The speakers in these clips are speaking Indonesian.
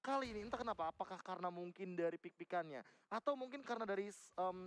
kali ini entah kenapa, apakah karena mungkin dari pick-pickannya atau mungkin karena dari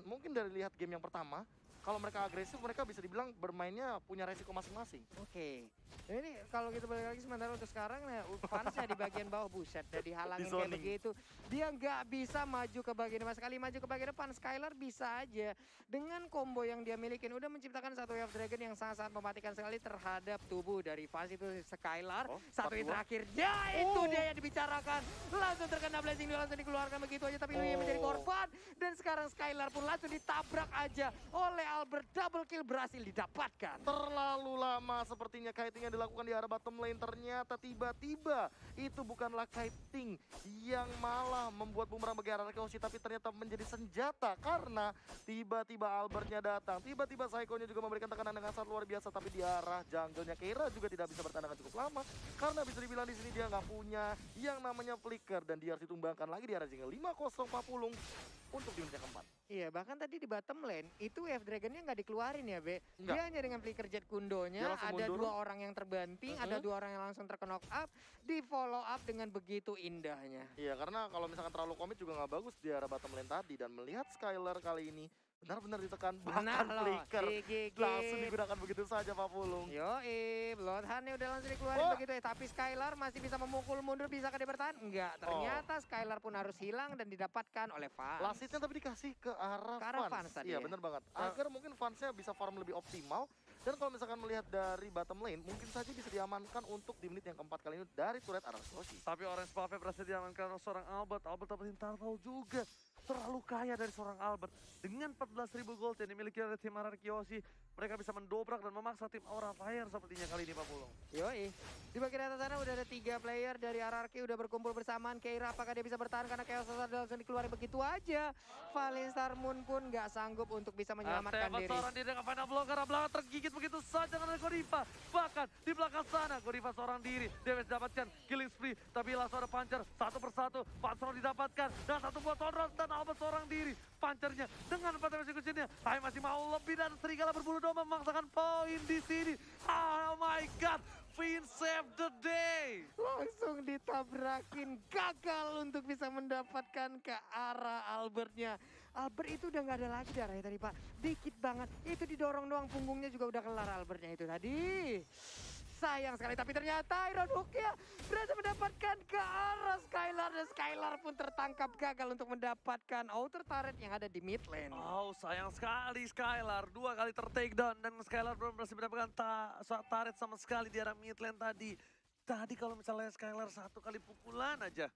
mungkin dari lihat game yang pertama, kalau mereka agresif mereka bisa dibilang bermainnya punya resiko masing-masing. Oke. Nah ini kalau kita balik lagi sementara untuk sekarang nah fansnya di bagian bawah buset dan dihalangin kayak zoning. begitu. Dia nggak bisa maju ke bagian depan. Sekali maju ke bagian depan Skylar bisa aja. Dengan combo yang dia milikin udah menciptakan satu Wave Dragon yang sangat-sangat mematikan sekali terhadap tubuh dari fans itu Skylar. Oh, Satu hit 4-2. terakhir. Ya itu dia yang dibicarakan. Langsung terkena blessing dia langsung dikeluarkan begitu aja tapi Lui yang menjadi korban. Dan sekarang Skylar pun langsung ditabrak aja oleh Albert. Double kill berhasil didapatkan. Terlalu lama sepertinya kiting yang dilakukan di arah bottom lane. Ternyata tiba-tiba itu bukanlah kiting yang malah membuat bumerang bagi arah Arkeoshi, tapi ternyata menjadi senjata karena tiba-tiba Albertnya datang. Tiba-tiba Saikonya juga memberikan tekanan dengan sangat luar biasa, tapi di arah jungle-nya Keira juga tidak bisa bertahan dengan cukup lama karena bisa dibilang di sini dia nggak punya yang namanya flicker dan dia harus ditumbangkan lagi di arah jungle 5-0 untuk di menit yang keempat. Iya, bahkan tadi di bottom lane itu Wave Dragon-nya nggak dikeluarin ya, Be. Enggak. Dia hanya dengan flicker jet kundonya, langsung ada mundur. 2 orang yang terbanting, ada 2 orang yang langsung terknock up, di follow up dengan begitu indahnya. Iya, karena kalau misalkan terlalu komit juga nggak bagus di arah bottom lane tadi. Dan melihat Skylar kali ini benar-benar ditekan, bahkan loh, flicker GG. langsung digunakan begitu saja Pak Pulung. Yoi, Bloodhound-nya udah langsung dikeluarin begitu ya. Tapi Skylar masih bisa memukul mundur, bisa dia bertahan? Enggak, ternyata Skylar pun harus hilang dan didapatkan oleh Fans. Lasitnya tapi dikasih ke arah Fans tadi Iya ya. benar banget. Agar mungkin fansnya bisa farm lebih optimal. Dan kalau misalkan melihat dari bottom lane, mungkin saja bisa diamankan untuk di menit yang keempat kali ini dari turret arah Arkeoshi. Tapi Orange Buffet berhasil diamankan oleh seorang Albert. Albert dapetin turtle juga. Terlalu kaya dari seorang Albert. Dengan 14.000 gold yang dimiliki oleh tim Arkeoshi, mereka bisa mendobrak dan memaksa tim Aura Fire sepertinya kali ini Pak Pulung. Yoi, di bagian atas sana udah ada 3 player dari RRQ udah berkumpul bersamaan. Keira apakah dia bisa bertahan karena Chaos langsung dikeluarin begitu aja. Valinstar Moon pun nggak sanggup untuk bisa menyelamatkan diri. Seorang diri dengan final blow karena belakang tergigit begitu saja dengan Gorifa. Bahkan di belakang sana Gorifa seorang diri. Dia bisa dapatkan killing spree. Tapi langsung ada puncher satu persatu. Pansor didapatkan dan satu buat Sonron dan Albert seorang diri. Punchernya dengan 4 executionnya. Tapi masih mau lebih dan Serigala berbulu domba memaksakan poin di sini. Oh my god. Finn save the day. Langsung ditabrakin, gagal untuk bisa mendapatkan ke arah Albertnya. Albert itu udah nggak ada lagi darahnya tadi Pak, dikit banget. Itu didorong doang, punggungnya juga udah kelar Albertnya itu tadi. Sayang sekali, tapi ternyata Iron Hook ya berhasil mendapatkan ke arah Skylar. Dan Skylar pun tertangkap gagal untuk mendapatkan outer turret yang ada di mid lane. Oh sayang sekali Skylar, 2 kali ter-takedown dan Skylar belum berhasil mendapatkan turret sama sekali di arah mid lane tadi. Tadi kalau misalnya Skylar 1 kali pukulan aja,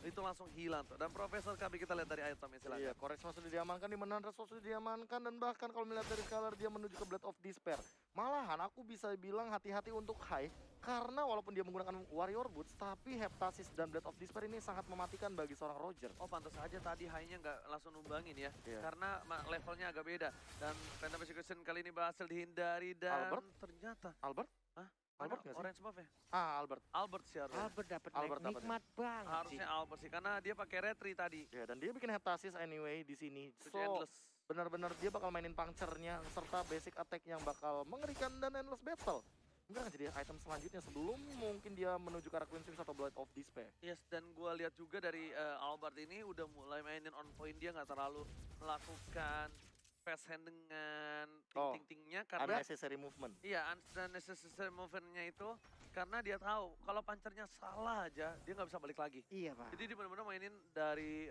itu langsung hilang tuh. Dan Profesor KB kita lihat dari itemnya silakan. Iya, Korex sudah diamankan, di mana sudah diamankan, dan bahkan kalau melihat dari Skylar dia menuju ke Blade of Despair. Malahan aku bisa bilang hati-hati untuk high, karena walaupun dia menggunakan Warrior Boots, tapi Heptasis dan Blade of Despair ini sangat mematikan bagi seorang Roger. Oh pantas aja tadi high-nya nggak langsung numbangin ya, Iya. karena levelnya agak beda. Dan Phantom Execution kali ini berhasil dihindari dan Albert? ternyata... Albert? Hah? Albert Mana nggak sih? Orange buff ya? Albert. Albert sih harusnya. Albert dapat Albert dapat nikmat banget Harusnya sih. Albert sih, karena dia pakai retri tadi. Ya, dan dia bikin Heptasis anyway di sini. Itu endless. Benar-benar dia bakal mainin puncture-nya serta basic attack yang bakal mengerikan dan endless battle. Mungkin akan jadi item selanjutnya sebelum mungkin dia menuju ke arah Queen Swings atau Blade of Despair. Yes, dan gue lihat juga dari Albert ini udah mulai mainin on point, dia nggak terlalu melakukan fast hand dengan ting-ting-tingnya karena Unnecessary movement. iya unnecessary movement-nya itu karena dia tahu kalau pancernya salah aja dia nggak bisa balik lagi. Iya Pak. Jadi dia benar-benar mainin dari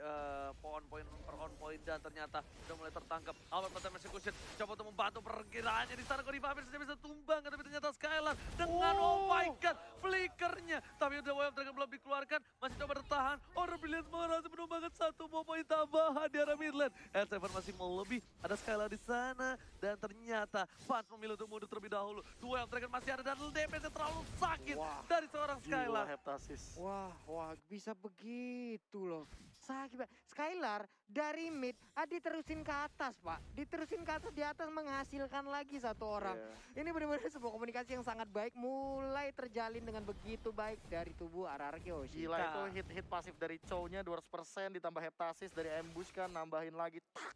on point per on point dan ternyata udah mulai tertangkap. Albert Phantom Execution coba untuk membantu perkiraannya di sana. Gorifa hampir saja bisa tumbang tapi ternyata Skylar dengan oh my god flickernya. Tapi udah Wave Dragon belum dikeluarkan, masih coba bertahan. Order Brilliant berhasil menumbangkan 1 poin tambahan di arah mid lane. L7 masih mau lebih, ada Skylar di sana dan ternyata Fans memilih untuk mundur terlebih dahulu. Wave Dragon masih ada dan damage-nya terlalu sakit dari seorang Skylar. Gila Heptasis. Wah, bisa begitu loh. Sakit Pak. Skylar dari mid, diterusin ke atas Pak. Diterusin ke atas, di atas menghasilkan lagi 1 orang. Ini benar-benar sebuah komunikasi yang sangat baik. Mulai terjalin dengan begitu baik dari tubuh Arkeoshi. Gila itu hit pasif dari Chow-nya 200% ditambah Heptasis dari ambush kan nambahin lagi. Tak.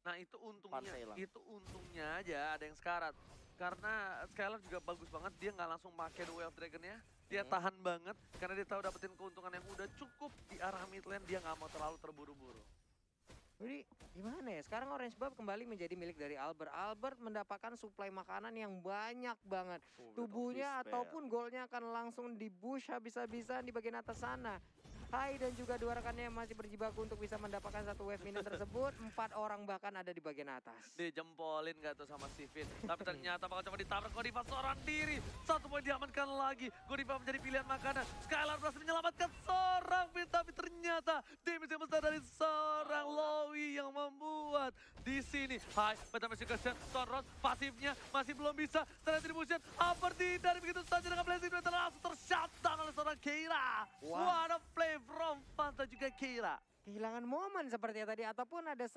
Nah itu untungnya aja ada yang sekarat. Karena Skylar juga bagus banget, dia nggak langsung pakai Wave Dragon-nya. Dia tahan banget karena dia tahu dapetin keuntungan yang udah cukup di di arah mid lane dia nggak mau terlalu terburu-buru. Jadi gimana ya, sekarang Orange Buff kembali menjadi milik dari Albert. Albert mendapatkan suplai makanan yang banyak banget. Tubuhnya ataupun golnya akan langsung di-push habis-habisan di bagian atas sana. Hai dan juga dua rekannya masih berjibaku untuk bisa mendapatkan satu wave minion tersebut. 4 orang bahkan ada di bagian atas. Dijempolin gak tuh sama Steven. Tapi ternyata bakal coba ditabrak Godiva seorang diri. 1 poin diamankan lagi. Godiva menjadi pilihan makanan. Skylar berhasil menyelamatkan seorang Finn. Tapi ternyata damage yang besar dari seorang Lowy yang membuat di sini. Hai, Peta Messi Question. Sonros pasifnya masih belum bisa. Ternyata dibusian. Aperti dari begitu saja dengan blessing. Dan langsung tershutdown oleh seorang Keira. What a play from Fanta juga Keira. Kehilangan momen sepertinya tadi, ataupun ada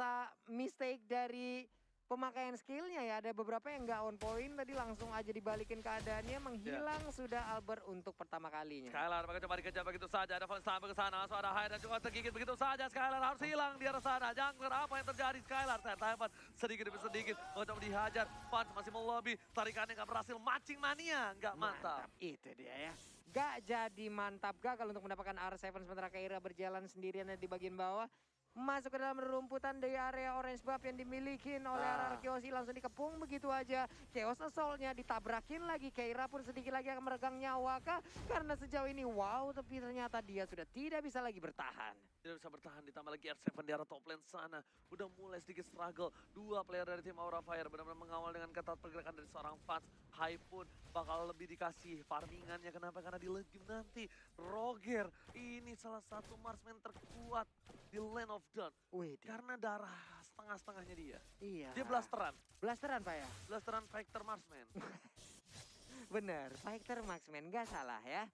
mistake dari pemakaian skillnya ya. Ada beberapa yang nggak on point tadi, langsung aja dibalikin keadaannya, menghilang sudah Albert untuk pertama kalinya. Skylar bakal coba dikejar begitu saja, ada Fallen sampai ke sana, langsung ada Hai dan juga tergigit begitu saja. Skylar harus hilang di arah sana. Jungler apa yang terjadi Skylar? Tahan sedikit demi sedikit, mau coba dihajar. Fans masih melobi, tarikannya nggak berhasil, matching mania nggak mantap. Itu dia ya. Gak jadi mantap gagal untuk mendapatkan R7, sementara Keira berjalan sendirian di bagian bawah. Masuk ke dalam rumputan dari area Orange Buff yang dimiliki oleh RR Kyoshi, langsung dikepung begitu aja. Chaos Assault-nya ditabrakin lagi. Keira pun sedikit lagi akan meregang nyawa kah? Karena sejauh ini wow, tapi ternyata dia sudah tidak bisa lagi bertahan. Tidak bisa bertahan, ditambah lagi R7 di arah top lane sana. Udah mulai sedikit struggle. 2 player dari tim Aura Fire benar-benar mengawal dengan ketat pergerakan dari seorang Fans. Hai pun bakal lebih dikasih farmingannya. Kenapa? Karena di lane game nanti Roger ini salah satu marksman terkuat di Land of Dawn. Karena darah setengah-setengahnya dia. Iya. Dia blasteran. Blasteran Pak ya? Blasteran fighter marksman. Bener, fighter marksman, gak salah ya.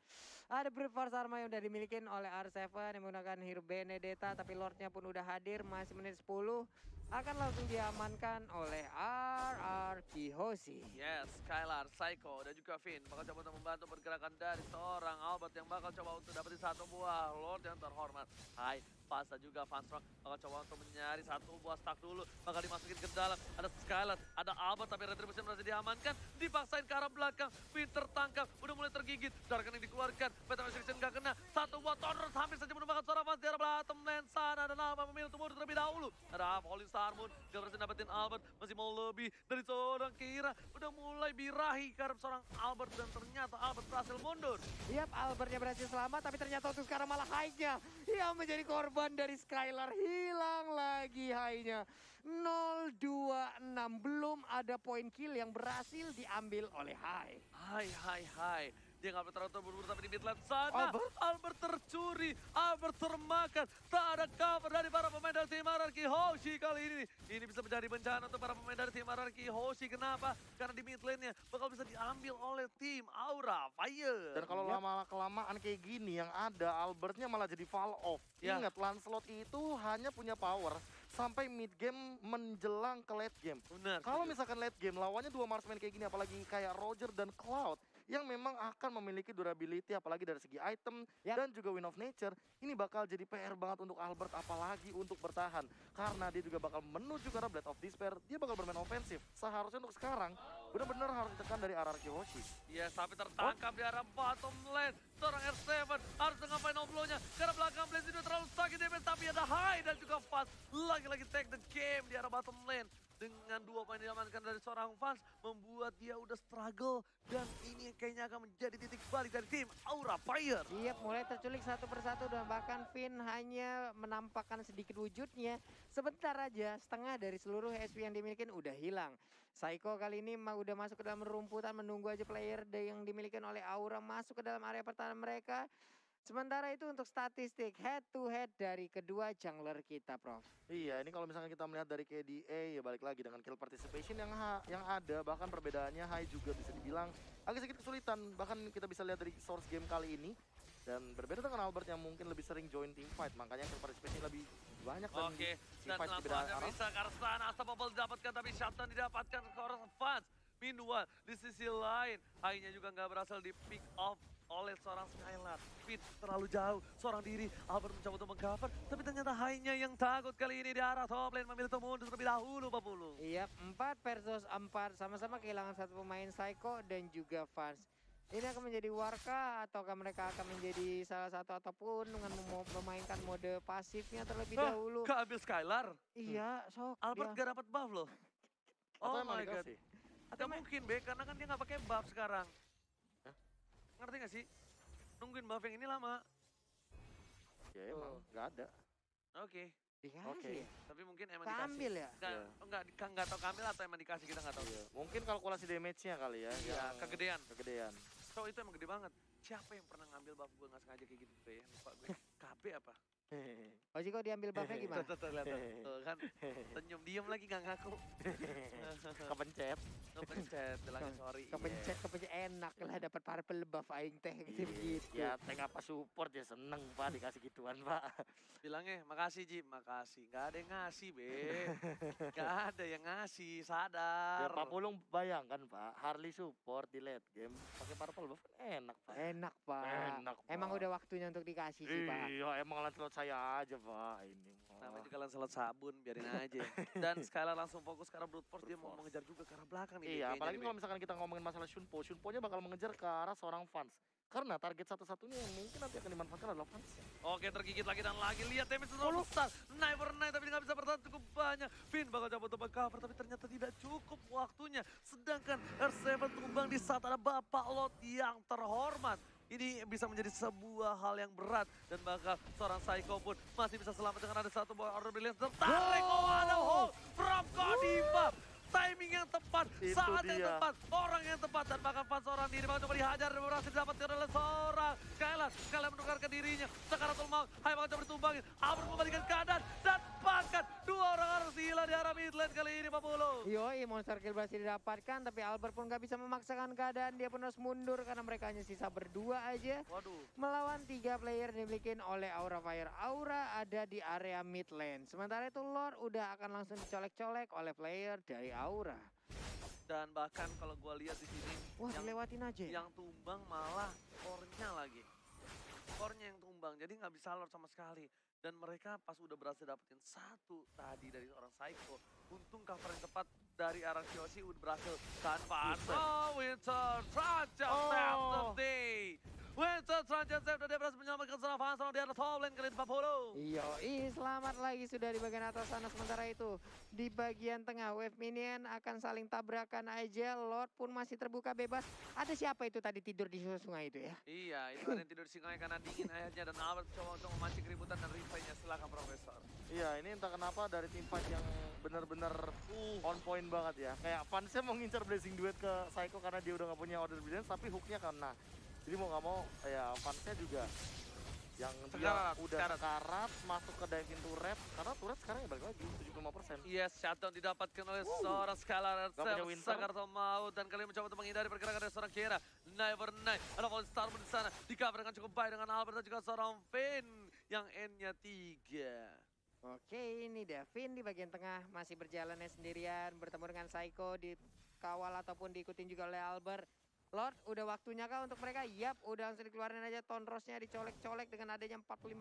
Ada Brute Force Armor yang udah dimiliki oleh R7 yang menggunakan Hero Benedetta, tapi Lordnya pun udah hadir, masih menit 10. Akan langsung diamankan oleh RR Kyoshi. Yes, Skylar, Psycho, dan juga Finn bakal coba untuk membantu pergerakan dari seorang Albert yang bakal coba untuk dapetin 1 buah Lord yang terhormat. Hai, Fasa juga Fanstrong bakal coba untuk mencari 1 buah stack dulu, bakal dimasukin ke dalam. Ada Skylar, ada Albert, tapi Retribution berhasil diamankan, dipaksain ke arah belakang. Finn tertangkap, udah mulai tergigit, Darkan yang dikeluarkan, Petra Restriction gak kena. 1 buah Thunderous hampir saja menumbangkan seorang Fans di arah bottom lane sana, dan Alba memilih untuk mundur terlebih dahulu. Ada Holy Starmoon, gak berhasil dapetin Albert, masih mau lebih dari seorang Keira. Udah mulai birahi karena seorang Albert, dan ternyata Albert berhasil mundur. Yap, Albertnya berhasil selamat, tapi ternyata untuk sekarang malah Hai-nya yang menjadi korban dari Skylar. Hilang lagi Hai-nya. 0-2-6, belum ada poin kill yang berhasil diambil oleh Hai. Hai. Dia nggak terlalu terburu-buru, tapi di mid lane sana Albert tercuri, Albert termakan. Tak ada cover dari para pemain dari tim RRQ Hoshi kali ini. Ini bisa menjadi bencana untuk para pemain dari tim RRQ Hoshi. Kenapa? Karena di mid lane-nya bakal bisa diambil oleh tim Aura Fire. Dan kalau lama-kelamaan kayak gini yang ada, Albertnya malah jadi fall off. Ingat, Lancelot itu hanya punya power sampai mid game menjelang ke late game. Benar. Kalau misalkan late game lawannya 2 marksman kayak gini, apalagi kayak Roger dan Cloud yang memang akan memiliki durability apalagi dari segi item dan juga Wind of Nature, ini bakal jadi PR banget untuk Albert, apalagi untuk bertahan. Karena dia juga bakal menuju ke arah Blade of Despair, dia bakal bermain ofensif. Seharusnya untuk sekarang benar-benar harus ditekan dari RRQ Hoshi. Iya, tapi tertangkap di arah bottom lane. Seorang R7 harus dengan final blow-nya. Karena belakang Blaze itu terlalu sakit damage, tapi ada Hai dan juga Fast. Lagi-lagi take the game di arah bottom lane. Dengan 2 poin diamankan dari seorang Fans, membuat dia udah struggle. Dan ini kayaknya akan menjadi titik balik dari tim Aura Fire. Iya, mulai terculik satu persatu dan bahkan Finn hanya menampakkan sedikit wujudnya. Sebentar aja, setengah dari seluruh SP yang dimiliki udah hilang. Psycho kali ini udah masuk ke dalam rumputan, menunggu aja player yang dimiliki oleh Aura masuk ke dalam area pertahanan mereka. Sementara itu untuk statistik head to head dari kedua jungler kita, Prof. Iya, ini kalau misalkan kita melihat dari KDA, ya balik lagi dengan kill participation yang ada, bahkan perbedaannya Hai juga bisa dibilang agak sedikit kesulitan. Bahkan kita bisa lihat dari source game kali ini. Dan berbeda dengan Albert yang mungkin lebih sering join team fight, makanya kill participation lebih banyak dan Oke, team dan fight di langsung beda aja arah. bisa ke arah sana. Unstoppable didapatkan, tapi shutdown didapatkan ke orang Fans. Meanwhile, di sisi lain, Hai-nya juga nggak berhasil di pick off oleh seorang Skylar. Fit terlalu jauh, seorang diri. Albert mencoba untuk mengcover, tapi ternyata Hai-nya yang takut kali ini di arah top lane, memilih untuk mundur terlebih dahulu, Pak Pulu. Iya, 4 versus 4, sama-sama kehilangan 1 pemain Psycho dan juga Fans. Ini akan menjadi Warka ataukah mereka akan menjadi salah satu ataupun dengan memainkan mode pasifnya terlebih Hah, dahulu. Gak ambil Skylar. Iya, sok Albert dia. gak dapat buff loh. Atau Oh emang my god. dikasih? Gak mungkin Be, karena kan dia gak pakai buff sekarang. Hah? Ngerti gak sih? Nungguin buff yang ini lama. Ya emang, nggak ada. Oke. Dikasih Oke. ya? Tapi mungkin emang Keambil dikasih. ya? Nggak tahu kamil atau emang dikasih, kita nggak tahu. Iya. Mungkin kalkulasi damage-nya kali ya. Iya, yang kegedean. Kegedean. So itu emang gede banget. Siapa yang pernah ngambil buff gue nggak sengaja kayak gitu Be? Lupa gue. KB apa? Ojiko diambil buffnya gimana? Tuh, lihat tuh kan. Senyum diem lagi nggak ngaku. Kepencet. Kepencet, bilangin sorry. Kepencet enak lah dapat purple buff aing teh gitu begitu. Ya, tank apa support ya seneng Pak dikasih gituan Pak. Bilangnya makasih Ji, makasih. Gak ada yang ngasih Be. Gak ada yang ngasih, sadar. Ya Pak Pulung bayangkan Pak, Harley support di late game pakai purple buff kan enak Pak. Enak, Pak. Enak, Emang Pak. udah waktunya untuk dikasih sih, Pak. Iya, emang Lancelot saya aja Pak ini. Namanya juga Lancelot sabun, biarin aja. Dan Skylar langsung fokus ke arah Brute Force, dia mau mengejar juga ke arah belakang nih. Iya, kayaknya apalagi nih, kalau Be. misalkan kita ngomongin masalah Shunpo-nya bakal mengejar ke arah seorang fans. Karena target satu-satunya yang mungkin nanti akan dimanfaatkan adalah fans. Oke, tergigit lagi dan lagi. Lihat damage terlalu besar. Never night, tapi nggak bisa bertahan cukup banyak. Finn bakal coba tebak cover, tapi ternyata tidak cukup waktunya. Sedangkan R7 tumbang di saat ada Bapak Lot yang terhormat. Ini bisa menjadi sebuah hal yang berat. Dan bakal seorang Psycho pun masih bisa selamat dengan ada satu buah Order Brilliance. Tertarik, oh ada hold from Godiva. Timing yang tepat, Itu saat yang dia. tepat, orang yang tepat, dan bahkan pas seorang diri bakal coba dihajar dan berhasil didapatkan oleh seorang Skylar menukarkan dirinya, Sakaratul Maut, Hai bakal coba ditumbangin, Albert membalikan keadaan, dan bahkan dua orang harus hilang di arah mid lane kali ini Pak Polo. Yoi, monster kill berhasil didapatkan, tapi Albert pun gak bisa memaksakan keadaan, dia pun harus mundur karena mereka hanya sisa berdua aja. Waduh. Melawan 3 player dimiliki oleh Aura Fire. Aura ada di area mid lane. Sementara itu Lord udah akan langsung dicolek-colek oleh player dari Aura. Dan bahkan kalau gua lihat di sini, Wah, dilewatin aja ya? yang tumbang malah core-nya lagi. Core-nya yang tumbang, jadi nggak bisa Lord sama sekali. Dan mereka pas udah berhasil dapetin satu tadi dari orang Psycho, untung cover yang tepat dari arah Kyoshi udah berhasil tanpa Winter Trajan save the day. Winter Trajan save the day berhasil menyelamatkan seorang fans di arah top lane kali ini Pak Polo. Yoi, selamat lagi sudah di bagian atas sana. Sementara itu di bagian tengah wave minion akan saling tabrakan aja. Lord pun masih terbuka bebas. Ada siapa itu tadi tidur di sungai itu ya? Iya, itu ada yang tidur di singai karena dingin akhirnya dan Albert coba untuk memancing keributan dan replay-nya, silakan Profesor. Iya, ini entah kenapa dari tim fight yang benar-benar on point banget ya. Kayak fansnya mau ngincar Blazing Duet ke Psycho karena dia udah gak punya Order Brilliance, tapi hooknya kena. Jadi mau gak mau, ya fansnya juga yang dia udah sekarat masuk ke diving turret, karena turret sekarang ya balik lagi 75%. Yes, shutdown didapatkan oleh seorang Skylar Gak punya Winter. Sagarto Maut dan kali ini mencoba untuk menghindari pergerakan dari seorang Kira. Never Night, ada Fall Star di sana, di cover dengan cukup baik dengan Albert dan juga seorang Finn yang N-nya 3. Oke, ini Davin di bagian tengah masih berjalannya sendirian bertemu dengan Psycho dikawal ataupun diikutin juga oleh Albert. Lord, udah waktunya kah untuk mereka? Yap, udah langsung dikeluarin aja Tonrosnya dicolek-colek dengan adanya 45.000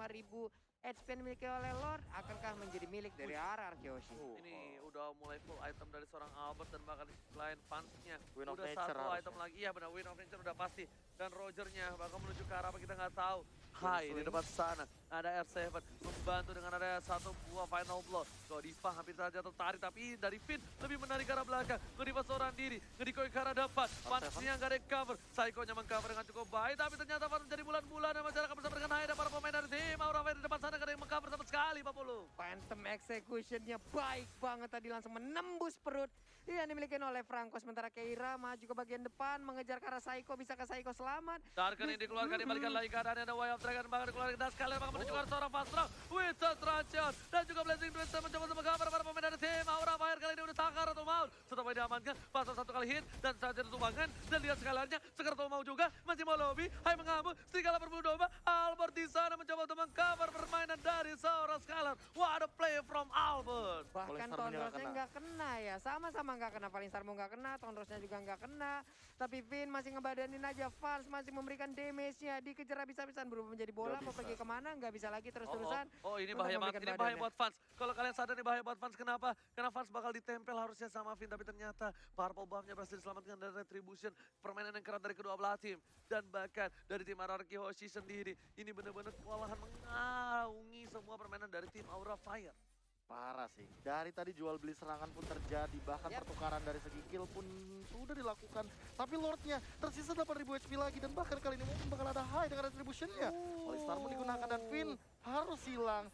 HP yang dimiliki oleh Lord. Akankah menjadi milik dari arah Kyoshi? Ini udah mulai full item dari seorang Albert dan bahkan di selain fansnya Win of udah Nature satu harusnya. item lagi. Iya benar, Win of Nature udah pasti. Dan Rogernya bakal menuju ke arah apa kita nggak tahu. Hai, di depan sana ada R7 membantu dengan ada satu buah final blow. Godiva hampir saja tertarik tapi dari Finn lebih menarik ke arah belakang. Godiva seorang diri, ngedikoi ke arah depan. Fansnya nggak ada cover. Psycho-nya meng-cover dengan cukup baik tapi ternyata Fans menjadi bulan-bulan dan masyarakat bersama dengan Hai dan para pemain dari tim Aura Fire di depan sana gak ada yang meng-cover sama sekali Pak Pulu. Phantom Execution-nya baik banget tadi langsung menembus perut. Iya, dimiliki oleh Franco. Sementara Keira maju ke bagian depan mengejar ke arah Psycho. Bisa ke Psycho selamat. Darkan ini dikeluarkan, dibalikan lagi keadaannya ada Way of Dragon bahkan dikeluarkan dan sekalian bakal menuju ke arah seorang fast rock. Winter Trajan dan juga Blazing Duet mencoba untuk mengcover para pemain dari tim Aura Fire kali ini udah takar atau mau. Setelah diamankan, pasal satu kali hit dan saja ditumbangkan dan lihat sekaliannya Sakaratul Maut juga masih mau lobby. Hai mengamuk, serigala berbulu domba. Albert di sana mencoba untuk mengcover permainan dari seorang Skylar. What a play from Albert. Bahkan Star nggak Tonrosnya kena. nggak kena ya. Sama-sama nggak kena. Valinstar mau nggak kena, Tonrosnya juga nggak kena. Tapi Vin masih ngebadanin aja. Vals masih memberikan damage-nya. Dikejar habis-habisan berubah menjadi bola. Nggak Mau bisa. pergi kemana? Nggak bisa lagi terus-terusan. Oh, ini untuk bahaya banget. memberikan Ini bahaya badannya. buat fans. Kalau kalian sadar ini bahaya buat fans. Kenapa? Karena fans bakal ditempel harusnya sama Vin. Tapi ternyata Purple Buff-nya berhasil diselamatkan dari Retribution. Permainan yang keras dari kedua belah tim. Dan bahkan dari tim RRQ Hoshi sendiri. Ini benar-benar kewalahan mengaungi semua permainan dari tim Aura Fire. Parah sih. Dari tadi jual beli serangan pun terjadi. Bahkan Yap. pertukaran dari segi kill pun sudah dilakukan. Tapi Lordnya tersisa 8000 HP lagi. Dan bahkan kali ini mungkin bakal ada high dengan retribution-nya. Oleh Star pun digunakan dan Finn harus hilang.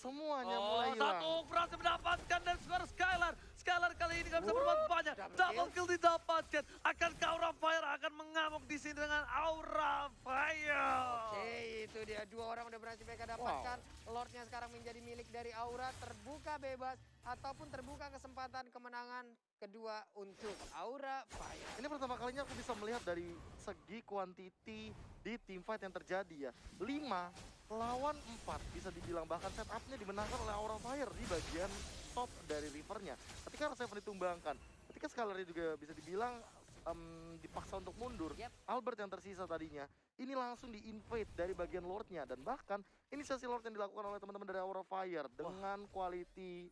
Semuanya mulai hilang. Satu berhasil mendapatkan dan skor Skylar. Skylar kali ini nggak bisa berbuat banyak. double Double kill didapatkan. Akankah Aura Fire akan mengamuk di sini dengan Aura Fire? Oke, itu dia. Dua orang udah berhasil mereka dapatkan. Lordnya sekarang menjadi milik dari Aura. Terbuka bebas ataupun terbuka kesempatan kemenangan kedua untuk Aura Fire. Ini pertama kalinya aku bisa melihat dari segi quantity di teamfight yang terjadi ya. 5 lawan 4 bisa dibilang, bahkan setupnya dimenangkan oleh Aura Fire di bagian top dari rivernya. Ketika Arseven ditumbangkan, ketika Scalarnya juga bisa dibilang dipaksa untuk mundur. Yep. Albert yang tersisa tadinya, ini langsung di-invade dari bagian Lordnya. Dan bahkan inisiasi Lord yang dilakukan oleh teman-teman dari Aura Fire dengan quality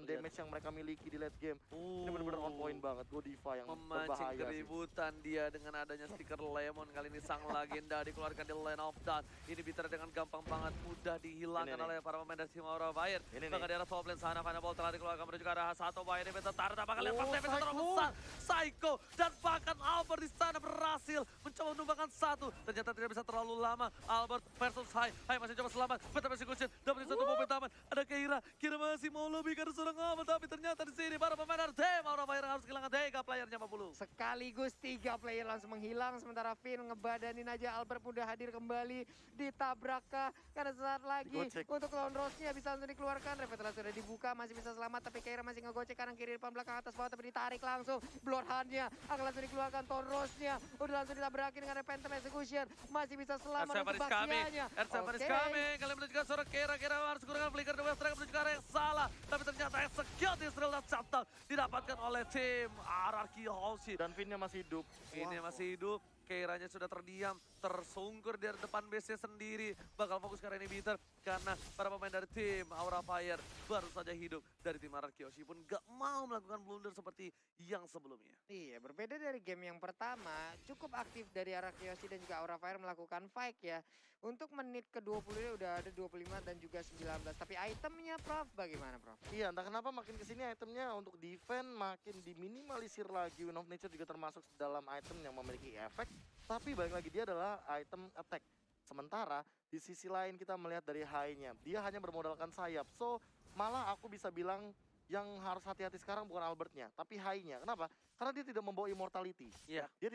damage yang mereka miliki di late game. Ini benar-benar on point banget. Godiva yang Memancing berbahaya sih. keributan dia dengan adanya stiker Lemon. Kali ini sang legenda dikeluarkan di Land of Dawn. Ini bicara dengan gampang banget, mudah dihilangkan Ini nih. oleh para pemain dari tim Aura Fire. Ini Bahkan nih. di arah top lane sana, Final Ball telah dikeluarkan menuju ke arah satu bahaya di meta Tara. Bahkan lepas Oh, damage yang terlalu Psycho. besar. Psycho dan bahkan Albert di sana berhasil mencoba menumbangkan satu. Ternyata tidak bisa terlalu lama. Albert versus Hai. Hai masih coba selamat. Meta Persecution dapat satu momen taman. Ada Keira. Kira masih mau lebih karena seorang Albert. Tapi ternyata di sini para pemain dari tim Aura Fire harus kehilangan 3 playernya 50. Sekaligus 3 player langsung menghilang. Sementara Finn ngebadanin aja. Albert udah hadir kembali. Ditabrak kah? Karena saat lagi Digocek. untuk lawan Rose-nya bisa langsung dikeluarkan. Revetal sudah dibuka. Masih bisa selamat. Tapi Keira masih ngegocek kanan kiri depan belakang atas bawah. Tapi ditarik langsung. Bloodhound-nya akan langsung dikeluarkan. Ton Rose-nya udah langsung ditabrakin dengan Phantom Execution. Masih bisa selamat R7 untuk is coming. Bastianya. R7 is coming. Kalian menunjukkan suara Kira harus gunakan flicker the West menuju ke arah yang salah. Tapi ternyata execute Israel dan shutdown didapatkan oleh tim RRQ Hoshi. Dan Finn-nya masih hidup. Ini Wow. masih hidup. Keiranya sudah terdiam, tersungkur di depan base-nya sendiri. Bakal fokus ke arah inhibitor karena para pemain dari tim Aura Fire baru saja hidup dari tim RRQ Hoshi pun gak mau melakukan blunder seperti yang sebelumnya. Iya, berbeda dari game yang pertama, cukup aktif dari arah Kiyoshi dan juga Aura Fire melakukan fight ya. Untuk menit ke-20 udah ada 25 dan juga 19. Tapi itemnya Prof, bagaimana Prof? Iya, entah kenapa makin kesini itemnya untuk defense makin diminimalisir lagi. Wind of Nature juga termasuk dalam item yang memiliki efek. Tapi balik lagi dia adalah item attack. Sementara di sisi lain kita melihat dari high-nya. Dia hanya bermodalkan sayap. So malah aku bisa bilang yang harus hati-hati sekarang bukan Albertnya, tapi high-nya. Kenapa? Karena dia tidak membawa immortality. Iya. Dia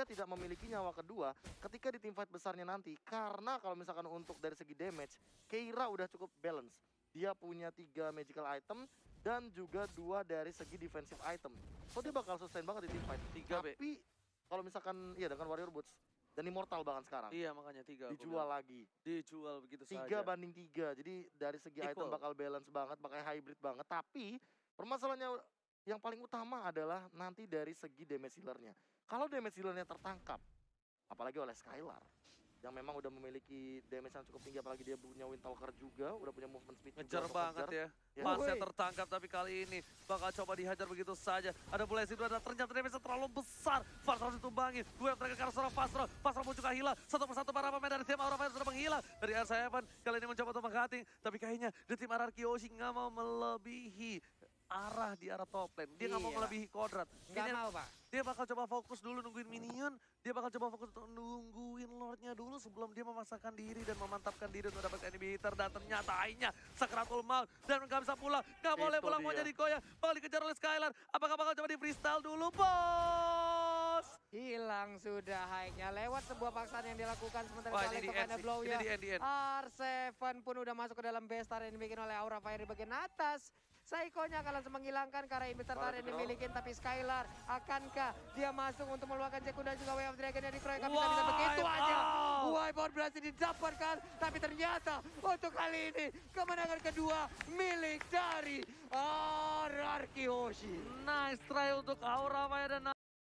tidak memiliki nyawa kedua ketika di teamfight besarnya nanti. Karena kalau misalkan untuk dari segi damage, Keira udah cukup balance. Dia punya 3 magical item dan juga 2 dari segi defensive item. So dia bakal sustain banget di teamfight. 3B. Tapi kalau misalkan iya dengan Warrior Boots dan Immortal bahkan sekarang Iya makanya 3. dijual lagi. Dijual begitu 3 saja. banding 3. Jadi dari segi item Equal. bakal balance banget, bakal hybrid banget. Tapi permasalahannya yang paling utama adalah nanti dari segi damage healer-nya. Kalau damage healer-nya tertangkap, apalagi oleh Skylar, yang memang udah memiliki damage yang cukup tinggi, apalagi dia punya Windtalker juga, udah punya movement speed juga Ngejar untuk banget ngejar. ya. Ya. Pasnya Woi. tertangkap tapi kali ini bakal coba dihajar begitu saja. Ada Blaze itu, ada ternyata damage terlalu besar. Fars harus ditumbangi. Dua yang terakhir karena seorang Fastro. Fastro pun juga hilang. Satu persatu para pemain dari tim Aura Fire sudah menghilang. Dari R7 kali ini mencoba untuk mengcutting. Tapi kayaknya di tim RRQ Hoshi nggak mau melebihi arah di arah top lane. Dia nggak mau Iya. melebihi kodrat. Nggak Kayaknya mau Pak. dia bakal coba fokus dulu nungguin minion. Dia bakal coba fokus untuk nungguin Lordnya dulu sebelum dia memasakkan diri dan memantapkan diri untuk dapat inhibitor. Dan ternyata akhirnya Sakratul Maut dan nggak bisa pulang. Nggak boleh Itu pulang, mau dia. jadi koya. Bakal dikejar oleh Skylar. Apakah bakal coba di freestyle dulu, bos? Hilang sudah high-nya lewat sebuah paksaan yang dilakukan sementara Wah balik ini di ke end Final sih. Blow Ini ya. di end. R7 pun udah masuk ke dalam base star yang dibikin oleh Aura Fire di bagian atas. Saikonya akan langsung menghilangkan karena Investor Tarian yang dimiliki. Tapi Skylar, akankah dia masuk untuk meluangkan Jeku dan juga Way of Dragon yang dikeroyok? Bisa begitu aja. Wipeout berhasil didapatkan. Tapi ternyata untuk kali ini kemenangan kedua milik dari RRQ Hoshi. Nice try untuk Aura Maya dan